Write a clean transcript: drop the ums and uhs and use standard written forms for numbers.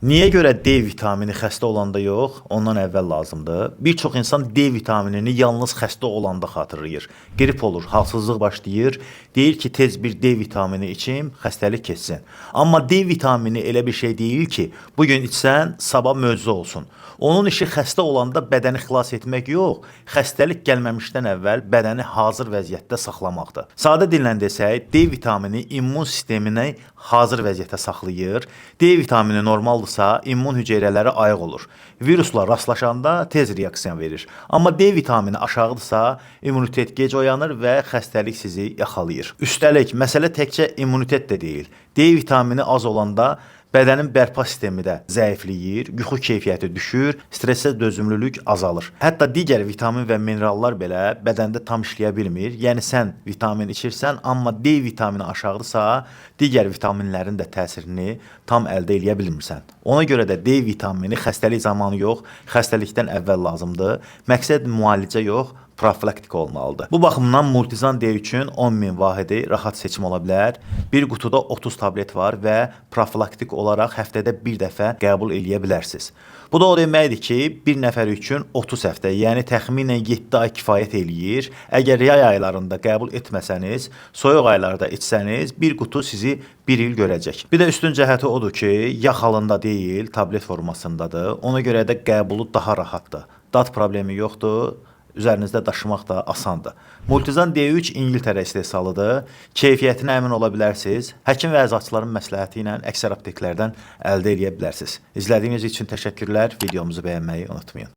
Niyə görə D vitamini xəstə olanda yox, ondan əvvəl lazımdır? Bir çox insan D vitaminini yalnız xəstə olanda xatırlayır. Qrip olur, halsızlıq başlayır, deyir ki, tez bir D vitamini içim, xəstəlik keçsin. Amma D vitamini elə bir şey deyil ki, bugün içsən, sabah möcüzə olsun. Onun işi xəstə olanda bədəni xilas etmək yox, xəstəlik gəlməmişdən əvvəl bədəni hazır vəziyyətdə saxlamaqdır. Sadə dillə desək, D vitamini immun sistemini hazır vəziyyətdə saxlayır. D vitamini normaldırsa, immun hüceyrələri ayıq olur. Virusla rastlaşanda tez reaksiya verir. Amma D vitamini aşağıdırsa, immunitet gec oyanır və xəstəlik sizi yaxalayır. Üstəlik, məsələ təkcə immunitet də deyil. D vitamini az olanda bədənin bərpa sistemi də zəifləyir, yuxu keyfiyyəti düşür, stressə dözümlülük azalır. Hətta digər vitamin və minerallar belə bədəndə tam işləyə bilmir. Yəni sən vitamin içirsən, amma D vitamini aşağıdırsa, digər vitaminlərin də təsirini tam əldə edə bilmirsən. Ona görə də D vitamini xəstəlik zamanı yox, xəstəlikdən əvvəl lazımdır. Məqsəd müalicə yox, profilaktika olmalıdır. Bu baxımdan Multizan D üçün 10.000 vahidi rahat seçim ola bilər. Bir qutuda 30 tablet var və profilaktik olaraq həftədə bir dəfə qəbul eləyə bilərsiniz. Bu da o deməkdir ki, bir nəfər üçün 30 həftə, yəni təxminən 7 ay kifayət eləyir. Əgər yay aylarında qəbul etməsəniz, soyuq aylarda içsəniz, bir qutu sizi bir il görəcək. Bir də üstün cəhəti odur ki, yağ halında deyil, tablet formasındadır. Ona görə də qəbulu daha rahatdır. Dad problemi yoxdur. Üzərinizdə daşımaq da asandır. Multizan D3 İngiltərə istehsalıdır. Keyfiyyətinə əmin ola bilərsiniz. Həkim və əczaçıların məsləhəti ilə əksər apteklərdən əldə edə bilərsiniz. İzlədiyiniz üçün təşəkkürlər. Videomuzu bəyənməyi unutmayın.